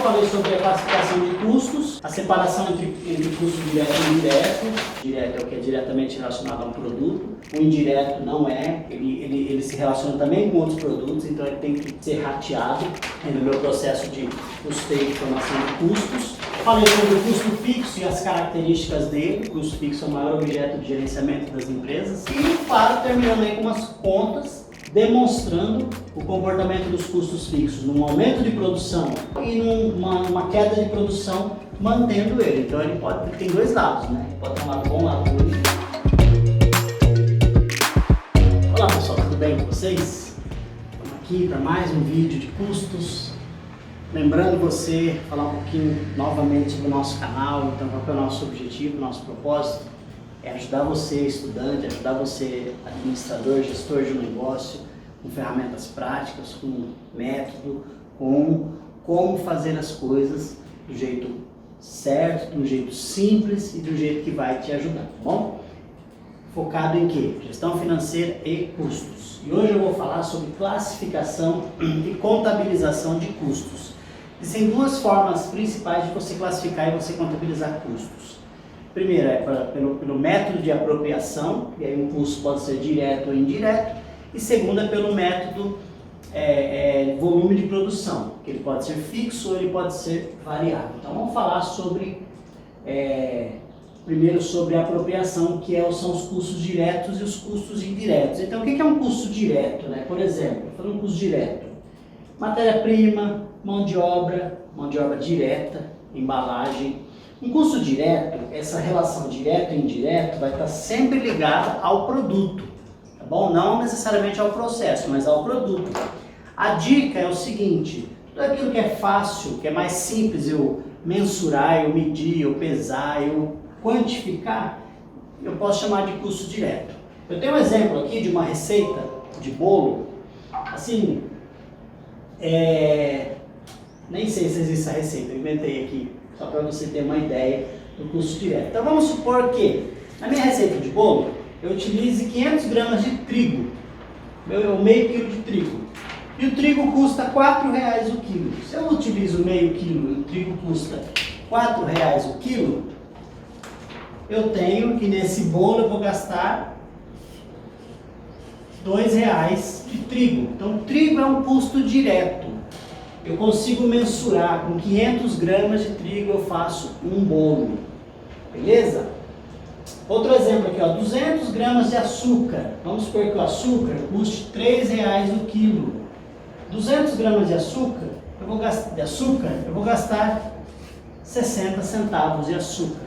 falei sobre a classificação de custos, a separação entre custo direto e indireto. Direto é o que é diretamente relacionado a um produto, o indireto não é, ele se relaciona também com outros produtos, então ele tem que ser rateado no meu processo de custeio e formação de custos. Falei sobre o custo fixo e as características dele. O custo fixo é o maior objeto de gerenciamento das empresas. E, claro, terminando aí com umas contas demonstrando o comportamento dos custos fixos num aumento de produção e numa queda de produção, mantendo ele. Então ele tem dois lados, né? Ele pode ter um lado bom, um lado ruim. Olá pessoal, tudo bem com vocês? Estamos aqui para mais um vídeo de custos. Lembrando você, falar um pouquinho novamente do nosso canal. Então qual é o nosso objetivo, nosso propósito? É ajudar você, estudante, ajudar você, administrador, gestor de um negócio, com ferramentas práticas, com método, com como fazer as coisas do jeito certo, do jeito simples e do jeito que vai te ajudar, tá bom? Focado em quê? Gestão financeira e custos. E hoje eu vou falar sobre classificação e contabilização de custos. Existem duas formas principais de você classificar e você contabilizar custos. Primeiro é pelo método de apropriação, e aí um custo pode ser direto ou indireto. E segundo é pelo método volume de produção, que ele pode ser fixo ou ele pode ser variável. Então vamos falar primeiro sobre a apropriação, que são os custos diretos e os custos indiretos. Então o que é um custo direto, né? Por exemplo, falando um custo direto, matéria-prima, mão de obra direta, embalagem. Um custo direto, essa relação direto e indireto vai estar sempre ligada ao produto, tá bom? Não necessariamente ao processo, mas ao produto. A dica é o seguinte: tudo aquilo que é fácil, que é mais simples eu mensurar, eu medir, eu pesar, eu quantificar, eu posso chamar de custo direto. Eu tenho um exemplo aqui de uma receita de bolo, assim, nem sei se existe essa receita, eu inventei aqui, só para você ter uma ideia do custo direto. Então vamos supor que na minha receita de bolo eu utilize 500 gramas de trigo, meio quilo de trigo, e o trigo custa R$4 o quilo. Se eu utilizo meio quilo e o trigo custa R$4 o quilo, eu tenho que nesse bolo eu vou gastar R$2 de trigo. Então trigo é um custo direto. Eu consigo mensurar, com 500 gramas de trigo eu faço um bolo, beleza? Outro exemplo aqui, 200 gramas de açúcar. Vamos supor que o açúcar custe R$3 o quilo. 200 gramas de açúcar, eu vou gastar 60 centavos de açúcar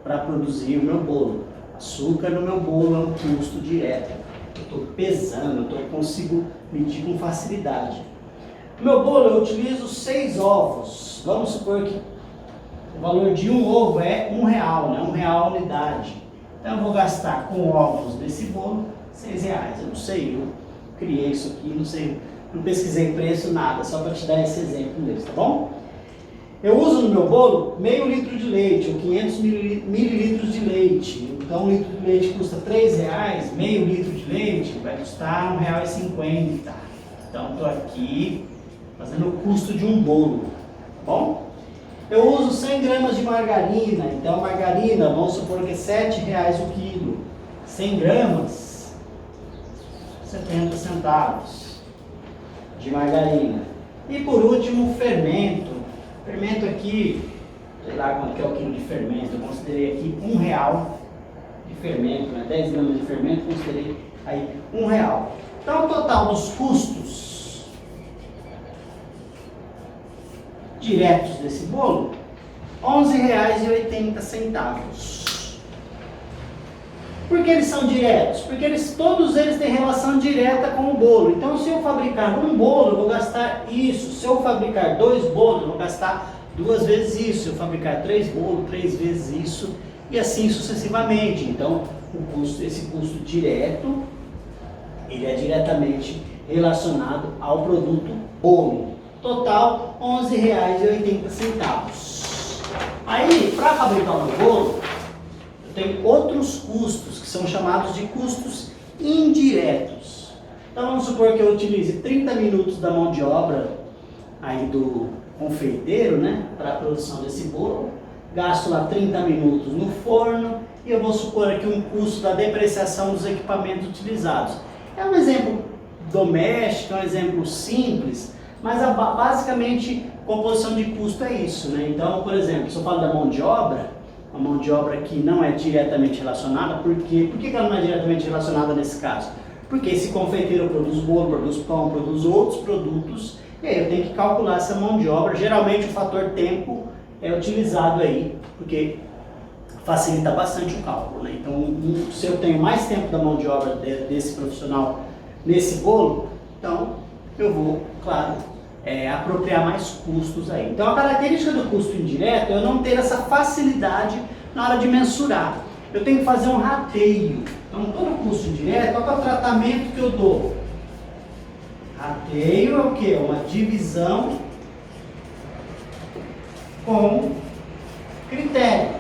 para produzir o meu bolo. Açúcar no meu bolo é um custo direto. Eu estou pesando, eu consigo medir com facilidade. No meu bolo eu utilizo 6 ovos. Vamos supor que o valor de um ovo é R$1, né? R$1 a unidade. Então eu vou gastar com ovos desse bolo R$6. Eu não sei, eu criei isso aqui, não sei, não pesquisei preço, nada, só para te dar esse exemplo mesmo, tá bom? Eu uso no meu bolo meio litro de leite, ou 500 mililitros de leite. Então um litro de leite custa R$3, meio litro de leite vai custar R$1,50. Então estou aqui fazendo o custo de um bolo, tá bom? Eu uso 100 gramas de margarina, então margarina, vamos supor que é R$7 o quilo. 100 gramas, 70 centavos de margarina. E por último, fermento. Fermento aqui, sei lá quanto que é o quilo de fermento, eu considerei aqui R$1 de fermento, né? 10 gramas de fermento, considerei aí R$1. Então o total dos custos diretos desse bolo, R$11,80. Por que eles são diretos? Porque todos eles têm relação direta com o bolo. Então se eu fabricar um bolo, eu vou gastar isso. Se eu fabricar 2 bolos, eu vou gastar 2 vezes isso. Se eu fabricar 3 bolos, 3 vezes isso. E assim sucessivamente. Então esse custo direto, ele é diretamente relacionado ao produto bolo. Total R$11,80. Aí, para fabricar o meu bolo, eu tenho outros custos que são chamados de custos indiretos. Então vamos supor que eu utilize 30 minutos da mão de obra aí confeiteiro, né, para a produção desse bolo, gasto lá 30 minutos no forno e eu vou supor aqui um custo da depreciação dos equipamentos utilizados. É um exemplo doméstico, é um exemplo simples, mas basicamente composição de custo é isso, né? Então, por exemplo, se eu falo da mão de obra, a mão de obra que não é diretamente relacionada, por que ela não é diretamente relacionada nesse caso? Porque esse confeiteiro produz bolo, produz pão, produz outros produtos, e aí eu tenho que calcular essa mão de obra. Geralmente o fator tempo é utilizado aí, porque facilita bastante o cálculo, né? Então, se eu tenho mais tempo da mão de obra desse profissional nesse bolo, então eu vou, claro, apropriar mais custos aí. Então a característica do custo indireto é eu não ter essa facilidade na hora de mensurar. Eu tenho que fazer um rateio. Então todo custo indireto, qual é o tratamento que eu dou? Rateio é o quê? Uma divisão com critério.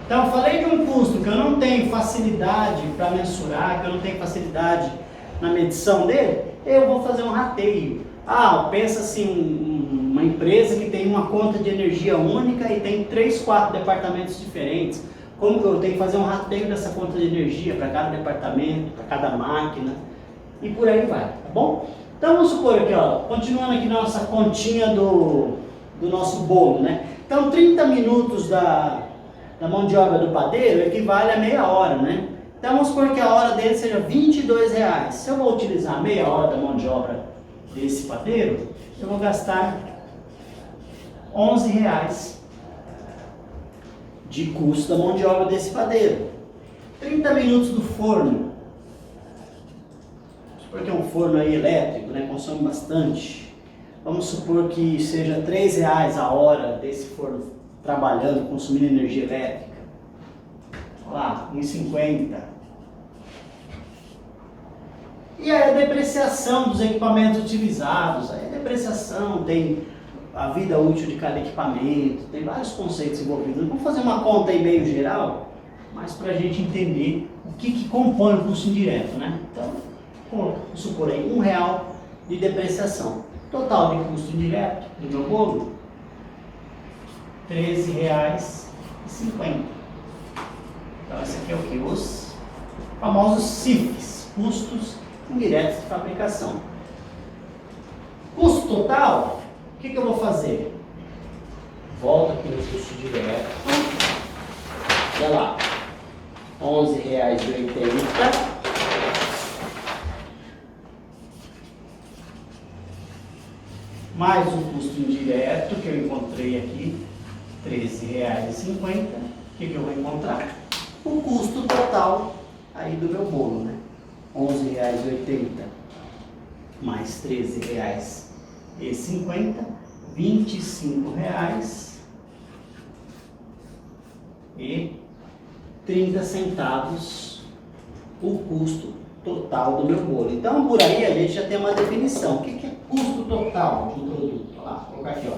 Então eu falei de um custo que eu não tenho facilidade para mensurar, que eu não tenho facilidade na medição dele, eu vou fazer um rateio. Pensa assim, uma empresa que tem uma conta de energia única e tem 3, 4 departamentos diferentes. Como que eu tenho que fazer um rateio dessa conta de energia para cada departamento, para cada máquina e por aí vai, tá bom? Então vamos supor aqui, ó, continuando aqui na nossa continha do nosso bolo, né? Então 30 minutos da mão de obra do padeiro equivale a meia hora, né? Então vamos supor que a hora dele seja R$22. Se eu vou utilizar meia hora da mão de obra desse padeiro, eu vou gastar R$11 de custo da mão de obra desse padeiro. 30 minutos do forno, porque é um forno aí elétrico, né, consome bastante. Vamos supor que seja R$3 a hora desse forno trabalhando, consumindo energia elétrica. Olha lá, R$1,50. E aí a depreciação dos equipamentos utilizados, aí a depreciação tem a vida útil de cada equipamento, tem vários conceitos envolvidos. Vamos fazer uma conta aí meio geral, mas para a gente entender o que compõe o custo indireto, né? Então, vamos supor aí R$1 de depreciação. Total de custo indireto do meu bolo, R$13,50. Então, esse aqui é o que? Os famosos CIFs, custos indiretos de fabricação. Custo total, o que eu vou fazer? Volta aqui no custo direto. Olha lá, R$11,80. Mais o custo indireto que eu encontrei aqui, R$13,50. O que eu vou encontrar? O custo total aí do meu bolo, né? R$11,80 mais R$13,50, R$25,30 o custo total do meu bolo. Então por aí a gente já tem uma definição. O que é custo total de um produto? Olha lá, vou colocar aqui, ó.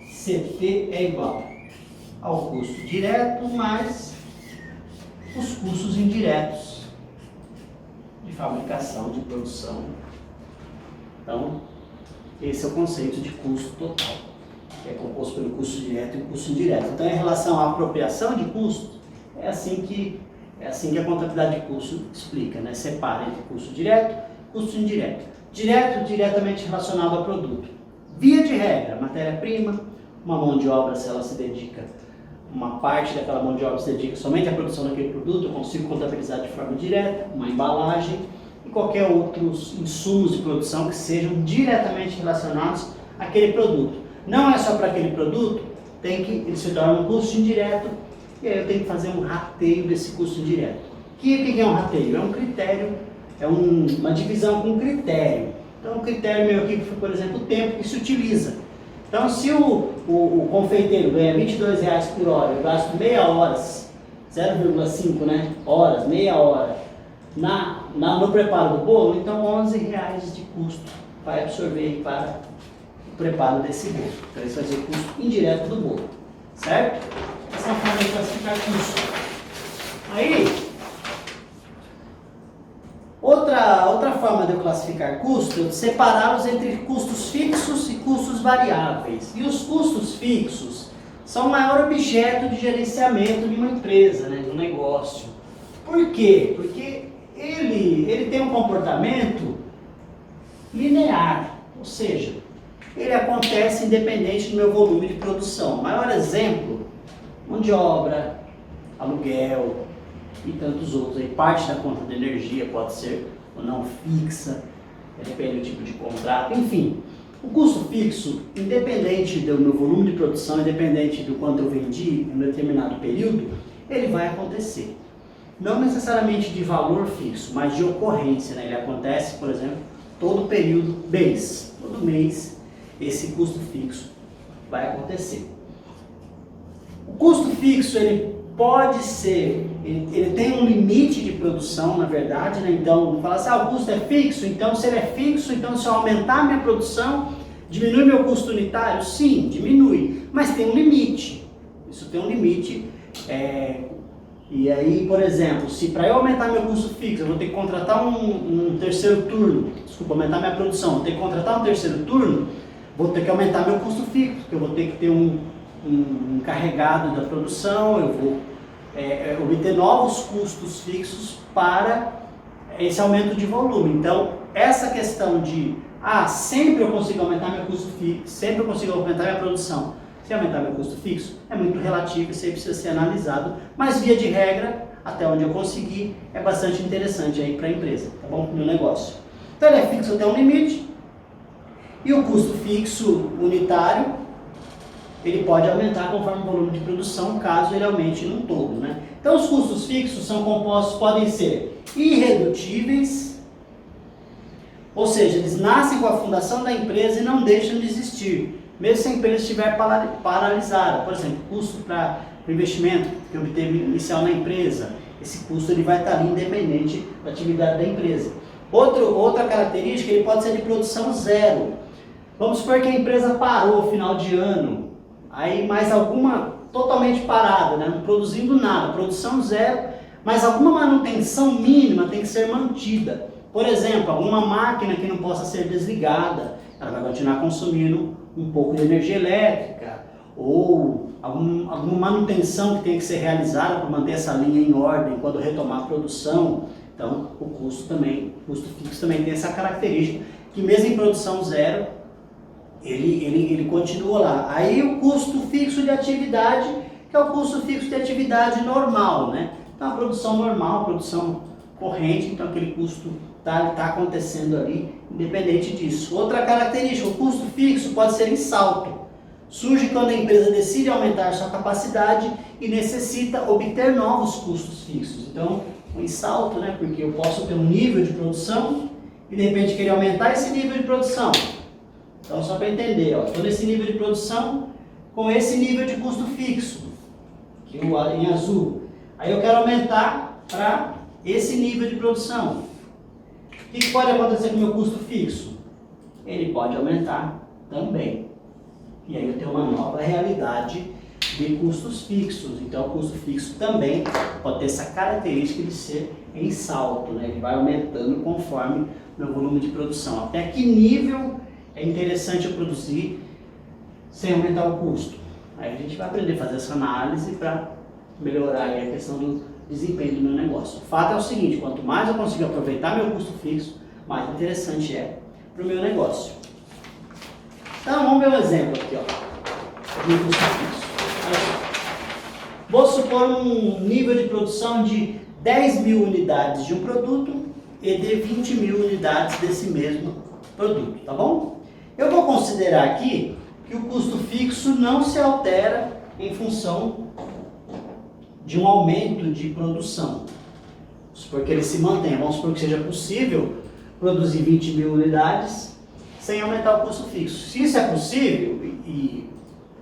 CT é igual ao custo direto mais os custos indiretos de fabricação, de produção. Então, esse é o conceito de custo total, que é composto pelo custo direto e custo indireto. Então, em relação à apropriação de custo, é assim que a contabilidade de custo explica, né? Separa entre custo direto e custo indireto. Diretamente relacionado ao produto. Via de regra, matéria-prima, uma mão de obra, se ela se dedica, uma parte daquela mão de obra se dedica somente à produção daquele produto, eu consigo contabilizar de forma direta, uma embalagem e qualquer outros insumos de produção que sejam diretamente relacionados àquele produto. Não é só para aquele produto, ele se torna um custo indireto e aí eu tenho que fazer um rateio desse custo indireto. O que é um rateio? É um critério, uma divisão com critério. Então o critério meu aqui foi, por exemplo, o tempo que se utiliza. Então se o confeiteiro ganha R$22 por hora, eu gasto meia hora, 0,5 né, horas, meia hora, no preparo do bolo, então R$11 de custo vai absorver para o preparo desse bolo. Então esse vai ser o custo indireto do bolo, certo? Essa é uma forma de classificar custo. Aí, outra Outra forma de eu classificar custo é eu separá-los entre custos fixos e custos variáveis. E os custos fixos são o maior objeto de gerenciamento de uma empresa, né, de um negócio. Por quê? Porque ele tem um comportamento linear, ou seja, ele acontece independente do meu volume de produção. O maior exemplo, mão de obra, aluguel e tantos outros. Aí, parte da conta de energia pode ser ou não fixa, depende do tipo de contrato, enfim. O custo fixo, independente do meu volume de produção, independente do quanto eu vendi em um determinado período, ele vai acontecer. Não necessariamente de valor fixo, mas de ocorrência, né? Ele acontece, por exemplo, todo período, todo mês, esse custo fixo vai acontecer. O custo fixo, ele pode ser, ele tem um limite de produção, na verdade, né? Então, fala assim, o custo é fixo, então se ele é fixo, então se eu aumentar minha produção, diminui meu custo unitário? Sim, diminui, mas tem um limite, isso tem um limite, e aí, por exemplo, se para eu aumentar meu custo fixo, eu vou ter que contratar um terceiro turno, aumentar minha produção, vou ter que contratar um terceiro turno, vou ter que aumentar meu custo fixo, porque eu vou ter que ter um encarregado da produção, eu vou obter novos custos fixos para esse aumento de volume. Então, essa questão de, sempre eu consigo aumentar meu custo fixo, sempre eu consigo aumentar minha produção, se aumentar meu custo fixo, é muito relativo e sempre precisa ser analisado, mas via de regra, até onde eu conseguir, é bastante interessante aí para a empresa, tá bom? Para o meu negócio. Então ele é fixo até um limite, e o custo fixo unitário, ele pode aumentar conforme o volume de produção, caso ele aumente num todo, né? Então os custos fixos são compostos, podem ser irredutíveis, ou seja, eles nascem com a fundação da empresa e não deixam de existir, mesmo se a empresa estiver paralisada. Por exemplo, custo para o investimento que obteve inicial na empresa, esse custo ele vai estar ali independente da atividade da empresa. Outra característica, ele pode ser de produção zero. Vamos supor que a empresa parou final de ano, aí mais alguma totalmente parada, né? Não produzindo nada, produção zero, mas alguma manutenção mínima tem que ser mantida. Por exemplo, alguma máquina que não possa ser desligada, ela vai continuar consumindo um pouco de energia elétrica, ou alguma manutenção que tem que ser realizada para manter essa linha em ordem quando retomar a produção. Então, o custo fixo também tem essa característica, que mesmo em produção zero, ele continua lá. Aí o custo fixo de atividade, que é o custo fixo de atividade normal, né? Então, a produção normal, a produção corrente, então aquele custo está acontecendo ali, independente disso. Outra característica, o custo fixo pode ser em salto. Surge quando a empresa decide aumentar sua capacidade e necessita obter novos custos fixos. Então, em salto, né? Porque eu posso ter um nível de produção e de repente querer aumentar esse nível de produção. Então, só para entender, estou nesse nível de produção com esse nível de custo fixo, que em azul. Aí eu quero aumentar para esse nível de produção. O que pode acontecer com o meu custo fixo? Ele pode aumentar também. E aí eu tenho uma nova realidade de custos fixos. Então o custo fixo também pode ter essa característica de ser em salto, né? Ele vai aumentando conforme o meu volume de produção. Até que nível é interessante eu produzir sem aumentar o custo? Aí a gente vai aprender a fazer essa análise para melhorar aí a questão do desempenho do meu negócio. O fato é o seguinte, quanto mais eu consigo aproveitar meu custo fixo, mais interessante é para o meu negócio. Então vamos ver um exemplo aqui, de custo fixo. Vou supor um nível de produção de 10 mil unidades de um produto e de 20 mil unidades desse mesmo produto, tá bom? Eu vou considerar aqui que o custo fixo não se altera em função de um aumento de produção. Vamos supor que ele se mantenha, vamos supor que seja possível produzir 20 mil unidades sem aumentar o custo fixo. Se isso é possível, e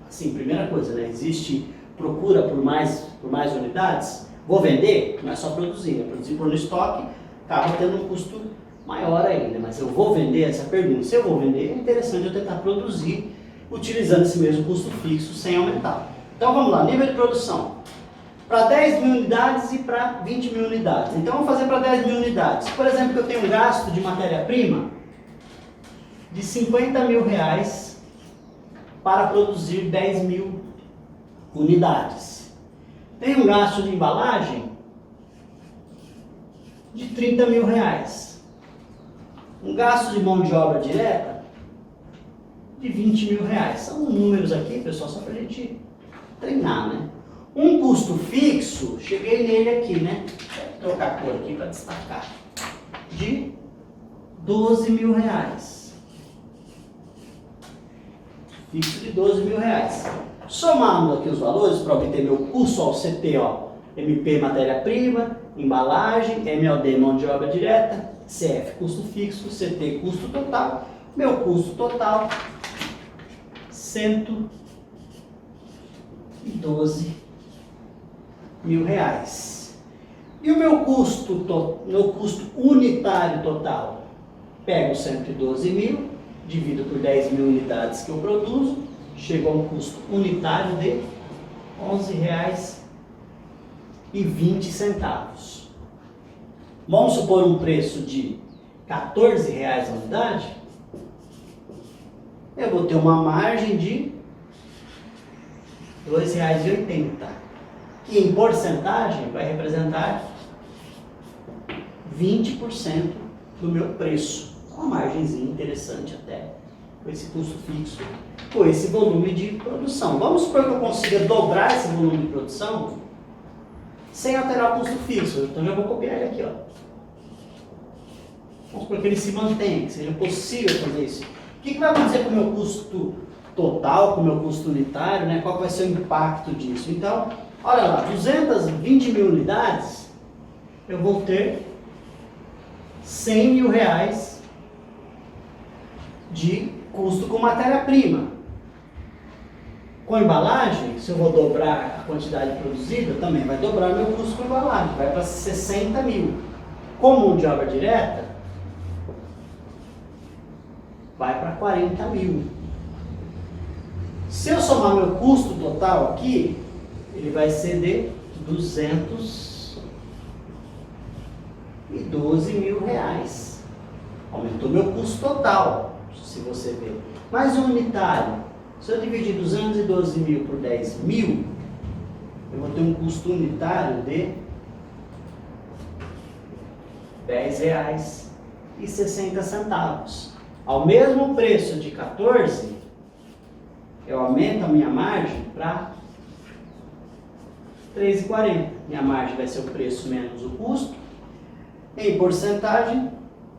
assim, primeira coisa, né, existe procura por mais unidades, vou vender, não é só produzir, é produzir por no estoque, acaba tendo um custo maior ainda, mas eu vou vender, essa pergunta, se eu vou vender, é interessante eu tentar produzir utilizando esse mesmo custo fixo sem aumentar. Então vamos lá, nível de produção. para 10 mil unidades e para 20 mil unidades. Então, vamos fazer para 10 mil unidades. Por exemplo, que eu tenho um gasto de matéria-prima de R$ 50.000 para produzir 10 mil unidades. Tem um gasto de embalagem de R$ 30.000. Um gasto de mão de obra direta de R$ 20.000. São números aqui, pessoal, só para a gente treinar, né? Um custo fixo, cheguei nele aqui, né? Vou trocar a cor aqui para destacar. De R$ 12.000. Fixo de R$ 12.000. Somando aqui os valores para obter meu custo ao CT, ó, MP matéria-prima, embalagem, MOD mão de obra direta, CF custo fixo, CT custo total, meu custo total R$ 112.000. E o meu custo unitário total? Pego 112.000, divido por 10 mil unidades que eu produzo, chego a um custo unitário de R$ 11,20. Vamos supor um preço de R$ 14,00 a unidade? Eu vou ter uma margem de R$ 2,80, que em porcentagem vai representar 20% do meu preço. Uma margenzinha interessante até, com esse custo fixo, com esse volume de produção. Vamos supor que eu consiga dobrar esse volume de produção sem alterar o custo fixo. Então já vou copiar ele aqui, ó. Vamos supor que ele se mantenha, que seja possível fazer isso. O que vai acontecer com o meu custo total, com o meu custo unitário, né? Qual vai ser o impacto disso? Então, olha lá, 220 mil unidades, eu vou ter R$ 100.000 de custo com matéria-prima. Com embalagem, se eu vou dobrar a quantidade produzida, também vai dobrar meu custo com embalagem, vai para 60.000. Com mão de obra direta, vai para 40.000. Se eu somar meu custo total aqui, ele vai ser de R$ 212.000. Aumentou meu custo total, se você ver. Mas o unitário, se eu dividir 212.000 por 10.000, eu vou ter um custo unitário de R$ 10,60. Ao mesmo preço de 14, eu aumento a minha margem para R$ 3,40. Minha margem vai ser o preço menos o custo. Em porcentagem,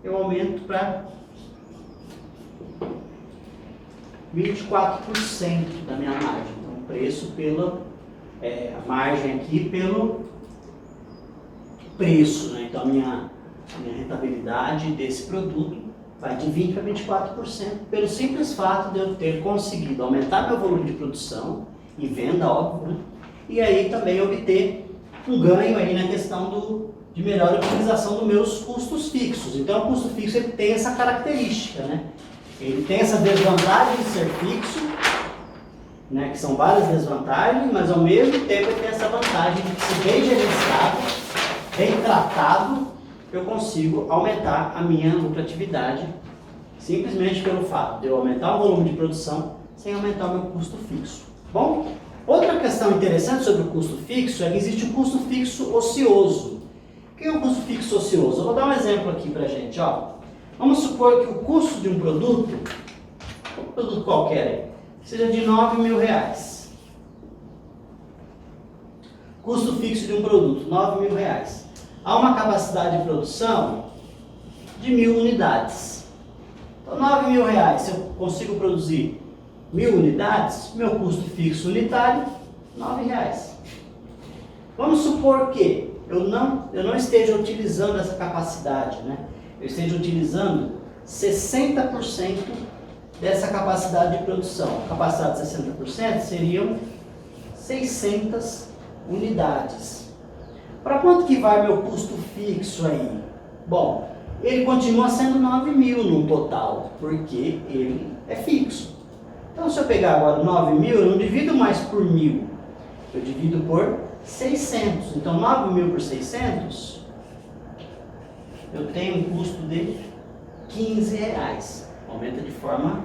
eu aumento para 24% da minha margem. Então, o preço a margem aqui pelo preço, né? Então, a minha rentabilidade desse produto vai de 20% para 24%, pelo simples fato de eu ter conseguido aumentar meu volume de produção e venda, óbvio, né? E aí também obter um ganho aí na questão de melhor utilização dos meus custos fixos. Então, o custo fixo ele tem essa característica, né? Ele tem essa desvantagem de ser fixo, né? Que são várias desvantagens, mas ao mesmo tempo ele tem essa vantagem de ser bem gerenciado, bem tratado, eu consigo aumentar a minha lucratividade simplesmente pelo fato de eu aumentar o volume de produção sem aumentar o meu custo fixo. Bom, outra questão interessante sobre o custo fixo é que existe o custo fixo ocioso. O que é o custo fixo ocioso? Eu vou dar um exemplo aqui pra gente, ó. Vamos supor que o custo de um produto qualquer, seja de R$ 9.000. Custo fixo de um produto, R$ 9.000. Há uma capacidade de produção de 1.000 unidades. Então, R$ 9.000, se eu consigo produzir 1.000 unidades, meu custo fixo unitário, R$ 9,00. Vamos supor que eu não esteja utilizando essa capacidade, né? Eu esteja utilizando 60% dessa capacidade de produção. A capacidade de 60% seriam 600 unidades. Para quanto que vai meu custo fixo aí? Bom, ele continua sendo 9.000 no total, porque ele é fixo. Então, se eu pegar agora 9.000, eu não divido mais por 1.000, eu divido por 600. Então, 9.000 por 600, eu tenho um custo de R$15. Aumenta de forma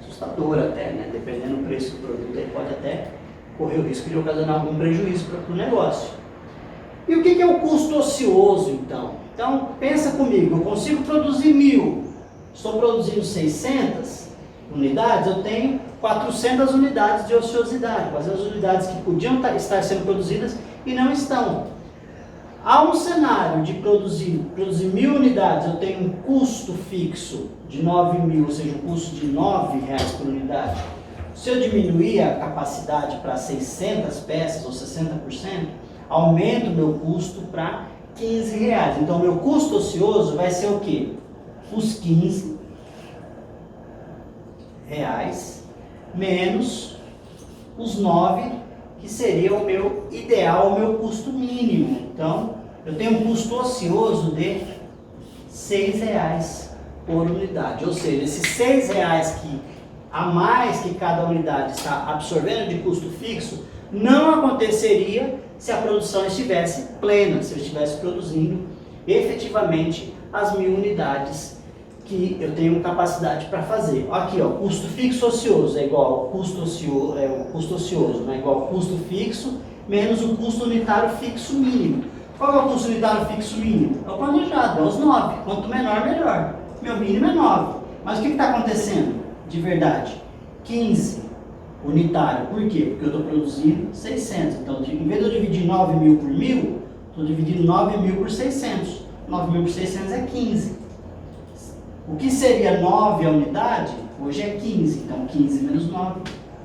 assustadora até, né? Dependendo do preço do produto, ele pode até correr o risco de ocasionar algum prejuízo para o negócio. E o que é o custo ocioso, então? Então, pensa comigo, eu consigo produzir 1.000, estou produzindo 600 unidades, eu tenho 400 unidades de ociosidade, quase as unidades que podiam estar sendo produzidas e não estão. Há um cenário de produzir 1.000 unidades, eu tenho um custo fixo de 9.000, ou seja, um custo de R$9 por unidade. Se eu diminuir a capacidade para 600 peças ou 60%, aumento o meu custo para R$15. Então, meu custo ocioso vai ser o quê? Os R$15 menos os 9, que seria o meu ideal, o meu custo mínimo. Então, eu tenho um custo ocioso de R$6 por unidade. Ou seja, esses R$6 a mais que cada unidade está absorvendo de custo fixo, não aconteceria se a produção estivesse plena, se eu estivesse produzindo efetivamente as 1.000 unidades que eu tenho capacidade para fazer. Aqui, ó, custo fixo ocioso é igual ao custo ocioso, né? Igual ao custo fixo menos o custo unitário fixo mínimo. Qual é o custo unitário fixo mínimo? É o planejado, é os 9. Quanto menor, melhor. Meu mínimo é 9. Mas o que está acontecendo de verdade? 15 unitário. Por quê? Porque eu estou produzindo 600. Então, em vez de eu dividir 9.000 por 1.000, estou dividindo 9.000 por 600. 9.000 por 600 é 15. O que seria 9 a unidade, hoje é 15. Então, 15 menos 9,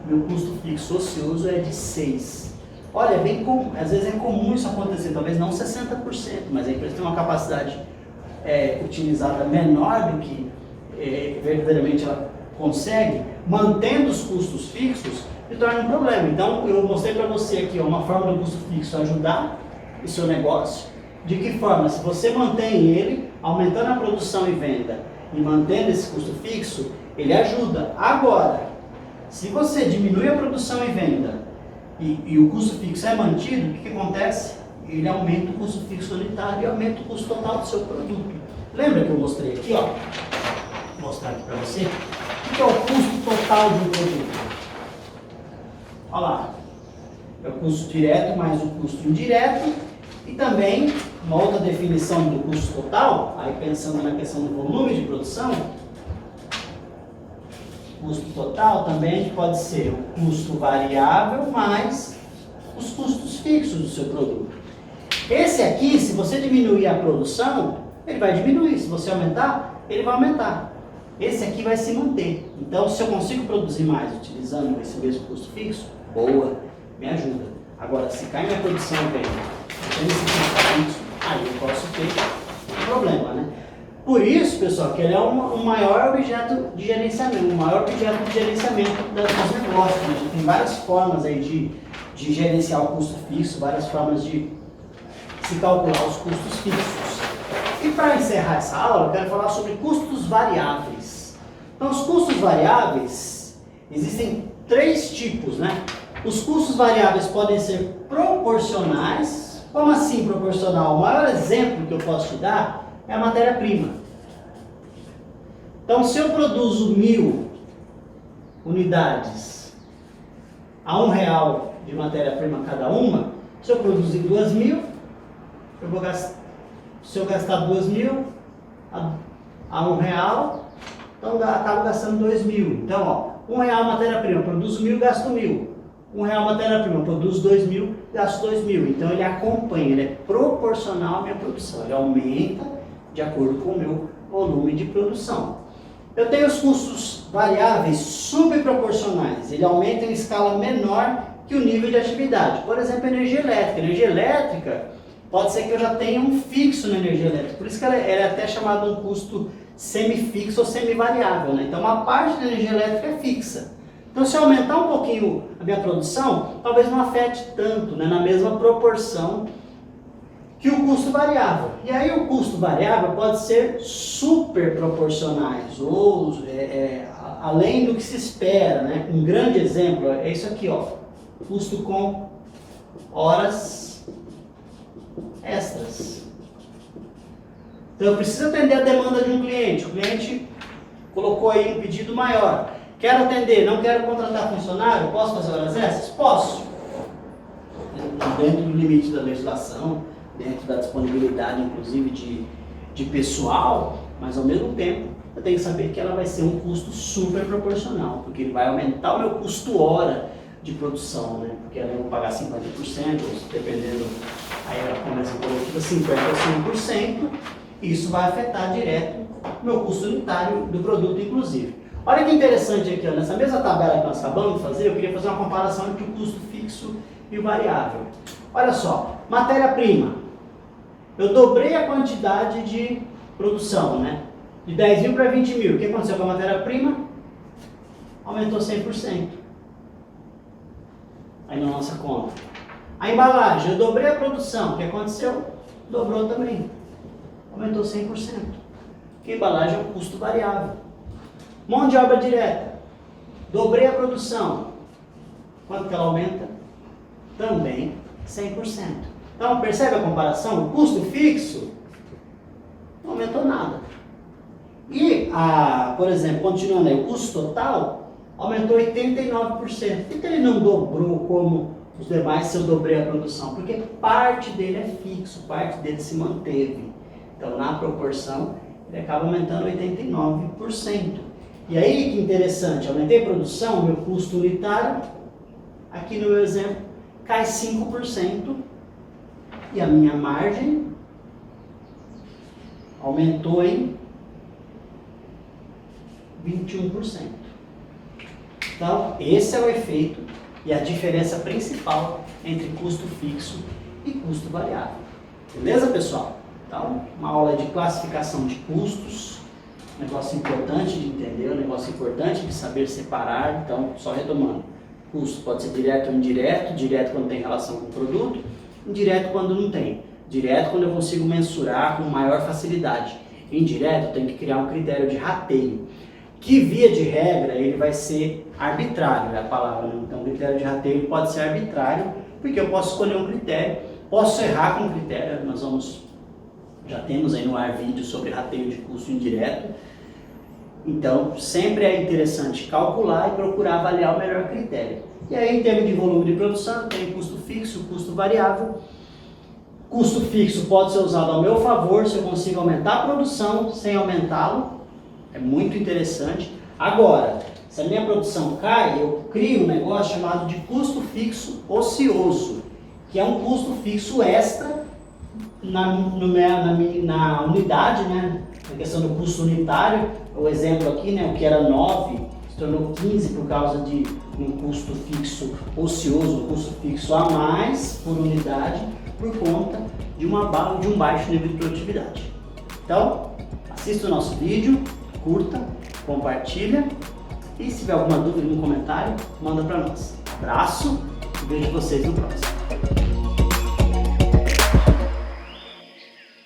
meu custo fixo ocioso é de 6. Olha, é bem comum, às vezes é comum isso acontecer, talvez não 60%, mas a empresa tem uma capacidade utilizada menor do que verdadeiramente ela consegue, mantendo os custos fixos, e torna um problema. Então, eu mostrei para você aqui uma forma do custo fixo ajudar o seu negócio. De que forma? Se você mantém ele, aumentando a produção e venda, e mantendo esse custo fixo, ele ajuda. Agora, se você diminui a produção e venda, e o custo fixo é mantido, o que acontece? Ele aumenta o custo fixo unitário e aumenta o custo total do seu produto. Lembra que eu mostrei aqui, ó? Vou mostrar aqui para você. O que é o custo total de um produto? Olha lá. É o custo direto mais o custo indireto. E também, uma outra definição do custo total, aí pensando na questão do volume de produção, custo total também pode ser o custo variável mais os custos fixos do seu produto. Esse aqui, se você diminuir a produção, ele vai diminuir. Se você aumentar, ele vai aumentar. Esse aqui vai se manter. Então, se eu consigo produzir mais utilizando esse mesmo custo fixo, boa, me ajuda. Agora, se cai minha produção e venda, esse custo fixo, aí eu posso ter um problema, né? Por isso, pessoal, que ele é um maior objeto de gerenciamento, dos negócios. Né? A gente tem várias formas aí de gerenciar o custo fixo, várias formas de se calcular os custos fixos. E para encerrar essa aula, eu quero falar sobre custos variáveis. Então, os custos variáveis, existem 3 tipos, né? Os custos variáveis podem ser proporcionais. Como assim proporcional? O maior exemplo que eu posso te dar é a matéria-prima. Então, se eu produzo 1.000 unidades a R$1 de matéria-prima cada uma, se eu produzir 2.000, se eu gastar 2.000 a R$1, então eu acabo gastando 2.000. Então, ó, R$1 matéria-prima, produzo 1.000, gasto 1.000. R$1 matéria-prima, produzo 2.000, gasto 2.000. Então, ele acompanha, ele é proporcional à minha produção. Ele aumenta de acordo com o meu volume de produção. Eu tenho os custos variáveis subproporcionais. Ele aumenta em escala menor que o nível de atividade. Por exemplo, energia elétrica. Energia elétrica, pode ser que eu já tenha um fixo na energia elétrica. Por isso que ela é até chamada um custo semifixo ou semivariável, né? Então, uma parte da energia elétrica é fixa. Então, se eu aumentar um pouquinho a minha produção, talvez não afete tanto, né? Na mesma proporção que o custo variável. E aí o custo variável pode ser super proporcionais, ou além do que se espera, né? Um grande exemplo é isso aqui, ó, custo com horas extras. Então eu preciso atender a demanda de um cliente. O cliente colocou aí um pedido maior. Quero atender, não quero contratar funcionário, posso fazer horas extras? Posso. Dentro do limite da legislação, dentro da disponibilidade, inclusive, de pessoal, mas ao mesmo tempo eu tenho que saber que ela vai ser um custo super proporcional, porque ele vai aumentar o meu custo hora de produção, né? Porque eu vou pagar 50%, dependendo, aí a conversa coletiva, 50% ou 100%, e isso vai afetar direto o meu custo unitário do produto, inclusive. Olha que interessante aqui, ó, nessa mesma tabela que nós acabamos de fazer, eu queria fazer uma comparação entre o custo fixo e o variável. Olha só, matéria-prima. Eu dobrei a quantidade de produção, né? De 10 mil para 20 mil. O que aconteceu com a matéria-prima? Aumentou 100%. Aí na nossa conta. A embalagem, eu dobrei a produção. O que aconteceu? Dobrou também. Aumentou 100%. Porque a embalagem é um custo variável. Mão de obra direta. Dobrei a produção. Quanto que ela aumenta? Também 100%. Então, percebe a comparação? O custo fixo não aumentou nada. E, por exemplo, continuando aí, o custo total aumentou 89%. Por que ele não dobrou como os demais se eu dobrei a produção? Porque parte dele é fixo, parte dele se manteve. Então, na proporção, ele acaba aumentando 89%. E aí, que interessante, aumentei a produção, meu custo unitário, aqui no meu exemplo, cai 5%. E a minha margem aumentou em 21%. Então, esse é o efeito e a diferença principal entre custo fixo e custo variável. Beleza, pessoal? Então, uma aula de classificação de custos, negócio importante de entender, um negócio importante de saber separar. Então, só retomando, custo pode ser direto ou indireto, direto quando tem relação com o produto, indireto quando não tem, direto quando eu consigo mensurar com maior facilidade, indireto eu tenho que criar um critério de rateio, que via de regra ele vai ser arbitrário, é a palavra, né? Então o critério de rateio pode ser arbitrário, porque eu posso escolher um critério, posso errar com um critério, já temos aí no ar vídeo sobre rateio de custo indireto. Então, sempre é interessante calcular e procurar avaliar o melhor critério. E aí, em termos de volume de produção, tem custo fixo, custo variável. Custo fixo pode ser usado ao meu favor se eu consigo aumentar a produção sem aumentá-lo. É muito interessante. Agora, se a minha produção cai, eu crio um negócio chamado de custo fixo ocioso, que é um custo fixo extra na unidade, né? A questão do custo unitário, o exemplo aqui, né, o que era 9 se tornou 15 por causa de um custo fixo ocioso, um custo fixo a mais por unidade, por conta de um baixo nível de produtividade. Então, assista o nosso vídeo, curta, compartilha e se tiver alguma dúvida no comentário, manda para nós. Abraço e vejo vocês no próximo.